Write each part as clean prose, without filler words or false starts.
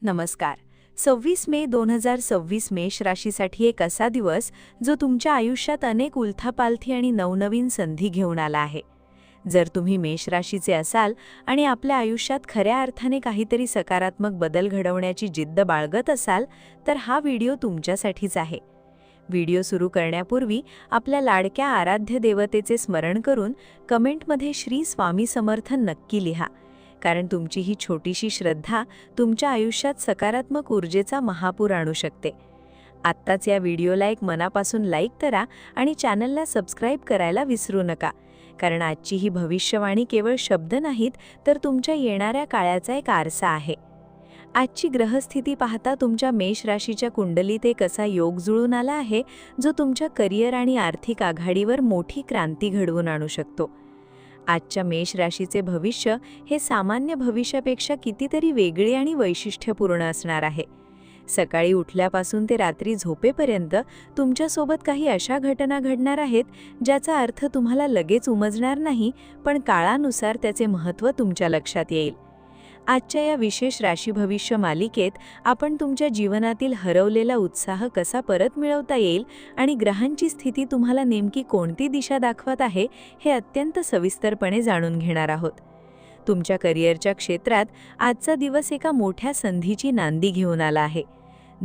नमस्कार. 26 मे 2026 मेष राशीसाठी एक असा दिवस जो तुमच्या आयुष्यात अनेक उलथापालथी आणि नवनवीन संधी घेऊन आला आहे. जर तुम्ही मेष राशीचे असाल आणि आपल्या आयुष्यात खऱ्या अर्थाने काहीतरी सकारात्मक बदल घडवण्याची जिद्द बाळगत असाल तर हा व्हिडिओ तुमच्यासाठीच आहे. व्हिडिओ सुरू करण्यापूर्वी आपल्या लाडक्या आराध्य देवतेचे स्मरण करून कमेंटमध्ये श्री स्वामी समर्थ नक्की लिहा, कारण तुमची ही छोटीशी श्रद्धा तुमच्या आयुष्यात सकारात्मक ऊर्जेचा महापूर आणू शकते. आत्ताच या व्हिडिओला एक मनापासून लाईक करा आणि चॅनलला सबस्क्राईब करायला विसरू नका, कारण आजची ही भविष्यवाणी केवळ शब्द नाहीत तर तुमच्या येणाऱ्या काळाचा एक आरसा आहे. आजची ग्रहस्थिती पाहता तुमच्या मेष राशीच्या कुंडलीत एक असा योग जुळून आला आहे जो तुमच्या करिअर आणि आर्थिक आघाडीवर मोठी क्रांती घडवून आणू शकतो. आजच्या मेष राशीचे भविष्य हे सामान्य भविष्यापेक्षा कितीतरी वेगळे आणि वैशिष्ट्यपूर्ण असणार आहे. सकाळी उठल्यापासून ते रात्री झोपेपर्यंत तुमच्यासोबत काही अशा घटना घडणार आहेत ज्याचा अर्थ तुम्हाला लगेच उमजणार नाही, पण काळानुसार त्याचे महत्त्व तुमच्या लक्षात येईल. आजच्या या विशेष राशी भविष्य मालिकेत आपण तुमच्या जीवनातील हरवलेला उत्साह कसा परत मिळवता येईल आणि ग्रहांची स्थिती तुम्हाला नेमकी कोणती दिशा दाखवत आहे हे अत्यंत सविस्तरपणे जाणून घेणार आहोत. तुमच्या करिअरच्या क्षेत्रात आजचा दिवस एका मोठ्या संधीची नांदी घेऊन आला आहे.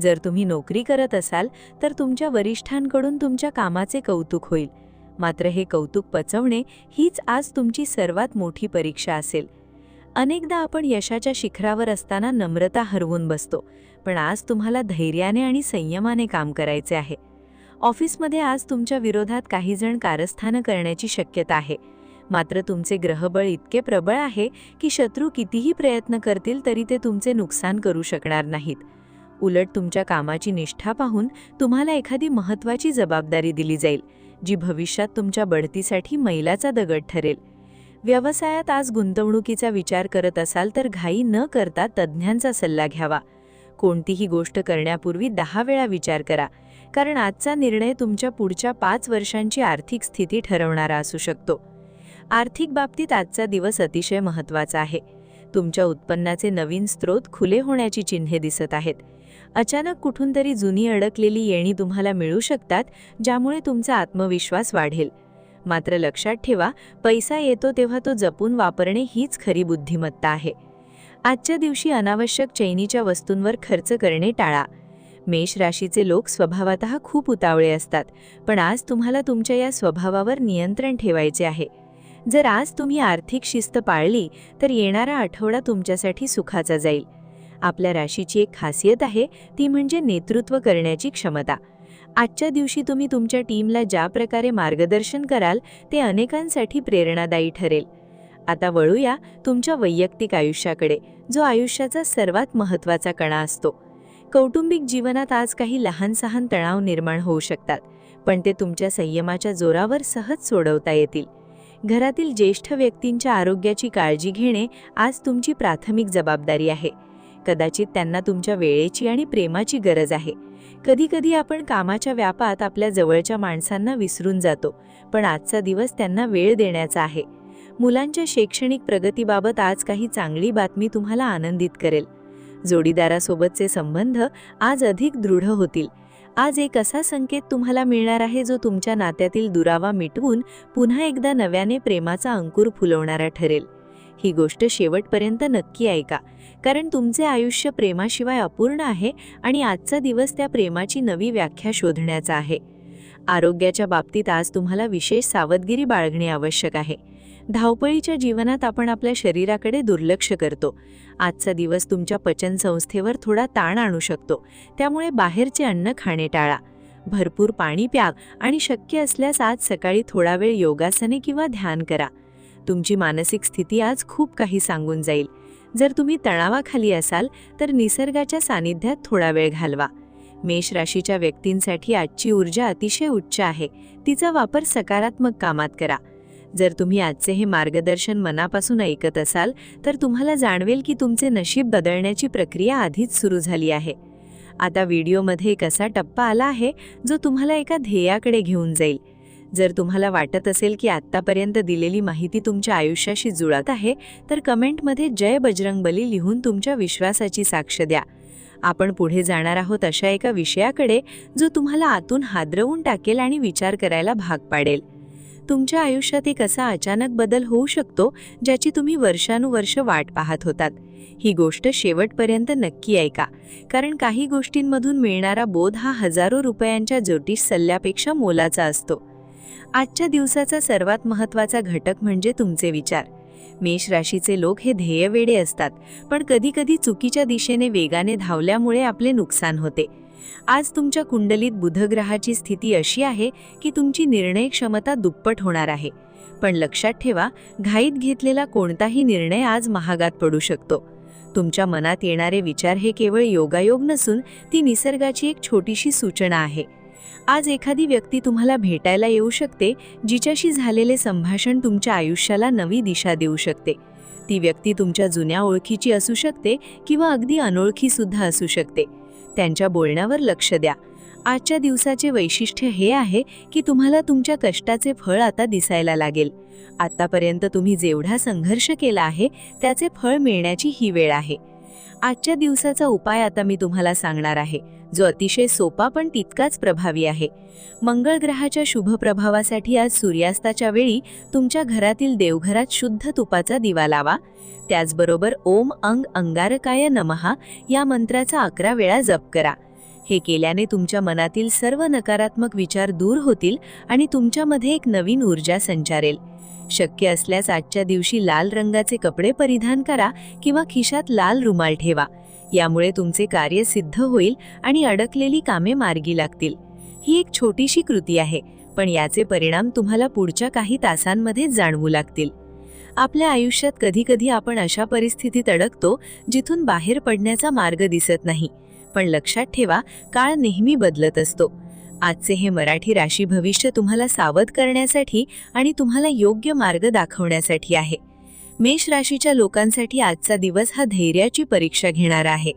जर तुम्ही नोकरी करत असाल तर तुमच्या वरिष्ठांकडून तुमच्या कामाचे कौतुक होईल. मात्र हे कौतुक पचवणे हीच आज तुमची सर्वात मोठी परीक्षा असेल. अनेकदा आपण यशाच्या शिखरावर असताना नम्रता हरवून बसतो, पण आज तुम्हाला धैर्याने आणि संयमाने काम करायचे आहे. ऑफिसमध्ये आज तुमच्या विरोधात काही जण कारस्थानं करण्याची शक्यता आहे. मात्र तुमचे ग्रहबळ इतके प्रबळ आहे की शत्रू कितीही प्रयत्न करतील तरी ते तुमचे नुकसान करू शकणार नाहीत. उलट तुमच्या कामाची निष्ठा पाहून तुम्हाला एखादी महत्त्वाची जबाबदारी दिली जाईल, जी भविष्यात तुमच्या बढतीसाठी मैलाचा दगड ठरेल. व्यवसायात आज गुंतवणुकीचा विचार करत असाल तर घाई न करता तज्ज्ञांचा सल्ला घ्यावा. कोणतीही गोष्ट करण्यापूर्वी 10 वेळा विचार करा, कारण आजचा निर्णय तुमच्या पुढच्या 5 वर्षांची आर्थिक स्थिती ठरवणारा असू शकतो. आर्थिक बाबतीत आजचा दिवस अतिशय महत्त्वाचा आहे. तुमच्या उत्पन्नाचे नवीन स्रोत खुले होण्याची चिन्हे दिसत आहेत. अचानक कुठून तरी जुनी अडकलेली येणी तुम्हाला मिळू शकतात, ज्यामुळे तुमचा आत्मविश्वास वाढेल. मात्र लक्षात ठेवा, पैसा येतो तेव्हा तो जपून वापरणे हीच खरी बुद्धिमत्ता आहे. आजच्या दिवशी अनावश्यक चैनीच्या वस्तूंवर खर्च करणे टाळा. मेष राशीचे लोक स्वभावतः खूप उतावळे असतात, पण आज तुम्हाला तुमच्या या स्वभावावर नियंत्रण ठेवायचे आहे. जर आज तुम्ही आर्थिक शिस्त पाळली तर येणारा आठवडा तुमच्यासाठी सुखाचा जाईल. आपल्या राशीची एक खासियत आहे, ती म्हणजे नेतृत्व करण्याची क्षमता. आजच्या दिवशी तुम्ही तुमच्या टीमला ज्या प्रकारे मार्गदर्शन कराल ते अनेकांसाठी प्रेरणादायी ठरेल. आता वळूया तुमच्या वैयक्तिक आयुष्याकडे, जो आयुष्याचा सर्वात महत्त्वाचा कणा असतो. कौटुंबिक जीवनात आज काही लहान-सहान तणाव निर्माण होऊ शकतात, पण ते तुमच्या संयमाच्या जोरावर सहज सोडवता येतील. घरातील ज्येष्ठ व्यक्तींच्या आरोग्याची काळजी घेणे आज तुमची प्राथमिक जबाबदारी आहे. कदाचित त्यांना तुमच्या वेळेची आणि प्रेमाची गरज आहे. कधीकधी आपण कामाच्या व्यापात आपल्या जवळच्या माणसांना विसरून जातो, पण आजचा दिवस त्यांना वेळ देण्याचा आहे. मुलांच्या शैक्षणिक प्रगतीबाबत आज काही चांगली बातमी तुम्हाला आनंदित करेल. जोडीदारासोबतचे संबंध आज अधिक दृढ होतील. आज एक असा संकेत तुम्हाला मिळणार आहे जो तुमच्या नात्यातील दुरावा मिटवून पुन्हा एकदा नव्याने प्रेमाचा अंकुर फुलवणारा ठरेल. ही गोष्ट शेवटपर्यंत नक्की ऐका, कारण तुमचे आयुष्य प्रेमाशिवाय अपूर्ण आहे आणि आजचा दिवस त्या प्रेमाची नवी व्याख्या शोधण्याचा आहे. आरोग्याच्या बाबतीत आज तुम्हाला विशेष सावधगिरी बाळगणे आवश्यक आहे. धावपळीच्या जीवनात आपण आपल्या शरीराकडे दुर्लक्ष करतो. आजचा दिवस तुमच्या पचनसंस्थेवर थोडा ताण आणू शकतो, त्यामुळे बाहेरचे अन्न खाणे टाळा. भरपूर पाणी प्या आणि शक्य असल्यास आज सकाळी थोडा वेळ योगासने किंवा ध्यान करा. तुमची मानसिक स्थिती आज खूप काही सांगून जाईल. जर तुम्ही तणावाखाली असाल तर निसर्गाच्या सानिध्यात थोडा वेळ घालवा. मेष राशीच्या व्यक्तींसाठी आजची ऊर्जा अतिशय उच्च आहे. तिचा वापर सकारात्मक कामात करा. जर तुम्ही आजचे हे मार्गदर्शन मनापासून ऐकत असाल तर तुम्हाला जाणवेल की तुमचे नशीब बदलण्याची प्रक्रिया आधीच सुरू झाली आहे. आता व्हिडिओमध्ये एक असा टप्पा आला आहे जो तुम्हाला एका ध्येयाकडे घेऊन जाईल. जर तुम्हाला वाटत असेल की आत्तापर्यंत दिलेली माहिती तुमच्या आयुष्याशी जुळत आहे तर कमेंटमध्ये जय बजरंगबली लिहून तुमच्या विश्वासाची साक्ष द्या. आपण पुढे जाणार आहोत अशा एका विषयाकडे जो तुम्हाला आतून हादरवून टाकेल आणि विचार करायला भाग पाडेल. तुमच्या आयुष्यात एक असा अचानक बदल होऊ शकतो ज्याची तुम्ही वर्षानुवर्ष वाट पाहत होतात. ही गोष्ट शेवटपर्यंत नक्की ऐका, कारण काही गोष्टींमधून मिळणारा बोध हा हजारो रुपयांच्या ज्योतिष सल्ल्यापेक्षा मोलाचा असतो. आजच्या दिवसाचा सर्वात महत्त्वाचा घटक म्हणजे तुमचे विचार. मेष राशीचे लोक हे ध्येयवेडे असतात, पण कधीकधी चुकीच्या दिशेने वेगाने धावल्यामुळे आपले नुकसान होते. आज तुमच्या कुंडलीत बुधग्रहाची स्थिती अशी आहे की तुमची निर्णय क्षमता दुप्पट होणार आहे. पण लक्षात ठेवा, घाईत घेतलेला कोणताही निर्णय आज महागात पडू शकतो. तुमच्या मनात येणारे विचार हे केवळ योगायोग नसून ती निसर्गाची एक छोटीशी सूचना आहे. आज एखादी व्यक्ती तुम्हाला भेटायला येऊ शकते, जिच्याशी झालेले संभाषण तुमच्या आयुष्याला नवी दिशा देऊ शकते. ती व्यक्ती तुमच्या जुन्या ओळखीची असू शकते किंवा अगदी अनोळखी सुद्धा असू शकते. त्यांच्या बोलण्यावर लक्ष द्या. आजच्या दिवसाचे वैशिष्ट्य हे आहे की तुम्हाला तुमच्या कष्टाचे फळ आता दिसायला लागेल. आतापर्यंत तुम्ही जेवढा संघर्ष केला आहे त्याचे फळ मिळण्याची ही वेळ आहे. आजच्या दिवसाचा उपाय आता मी तुम्हाला सांगणार आहे, जो अतिशय सोपा पण तितकाच प्रभावी आहे. मंगळ ग्रहाच्या शुभ प्रभावासाठी आज सूर्यास्ताच्या वेळी तुमच्या घरातील देवघरात शुद्ध तुपाचा दिवा लावा. त्याचबरोबर ओम अंगारकाय नमः या मंत्राचा 11 वेळा जप करा. हे केल्याने तुमच्या मनातील सर्व नकारात्मक विचार दूर होतील आणि तुमच्यामध्ये एक नवीन ऊर्जा संचारेल. शक्य असल्यास आजच्या दिवशी लाल रंगाचे कपडे परिधान करा किंवा खिशात लाल रुमाल ठेवा. यामुळे तुमचे कार्य सिद्ध होईल आणि अडकलेली कामे मार्गी लागतील. ही एक छोटीशी कृती आहे, पण याचे परिणाम तुम्हाला पुढच्या काही तासांमध्ये जाणवू लागतील. आपल्या आयुष्यात कधीकधी आपण अशा परिस्थितीत अडकतो जिथून बाहेर पडण्याचा मार्ग दिसत नाही. पण लक्षात ठेवा, काळ नेहमी बदलत असतो. आजचे हे मराठी राशी भविष्य तुम्हाला सावध करण्यासाठी आणि तुम्हाला योग्य मार्ग दाखवण्यासाठी आहे. मेष राशीच्या लोकांसाठी आजचा दिवस हा धैर्याची परीक्षा घेणारा आहे.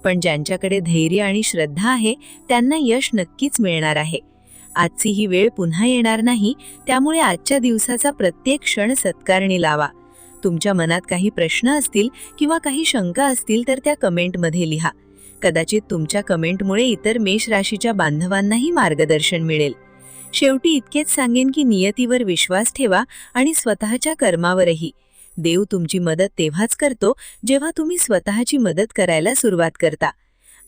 पण ज्यांच्याकडे धैर्य आणि श्रद्धा आहे त्यांना यश नक्कीच मिळणार आहे. आजची ही वेळ पुन्हा येणार नाही, त्यामुळे आजच्या दिवसाचा प्रत्येक क्षण सत्कारणी लावा. तुमच्या मनात काही प्रश्न असतील किंवा काही शंका असतील तर त्या कमेंटमध्ये लिहा. कदाचित तुमच्या कमेंटमुळे इतर मेष राशीच्या बांधवांनाही मार्गदर्शन मिळेल. शेवटी इतकेच सांगेन की नियतीवर विश्वास ठेवा आणि स्वतःच्या कर्मावरही. देव तुमची मदत तेव्हाच करतो जेव्हा तुम्ही स्वतःची मदत करायला सुरुवात करता.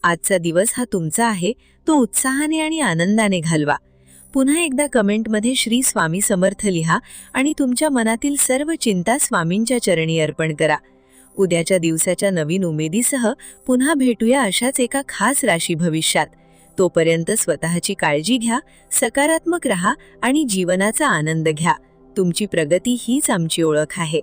आजचा दिवस हा तुमचा आहे, तो उत्साहाने आणि आनंदाने घालवा. पुन्हा एकदा कमेंटमध्ये श्री स्वामी समर्थ लिहा आणि तुमच्या मनातील सर्व चिंता स्वामींच्या चरणी अर्पण करा. उद्याच्या दिवसाच्या नवीन उमेदीसह पुन्हा भेटूया अशाच एका खास राशी भविष्यात. तोपर्यंत स्वतःची काळजी घ्या, सकारात्मक रहा आणि जीवनाचा आनंद घ्या. तुमची प्रगती हीच आमची ओळख आहे.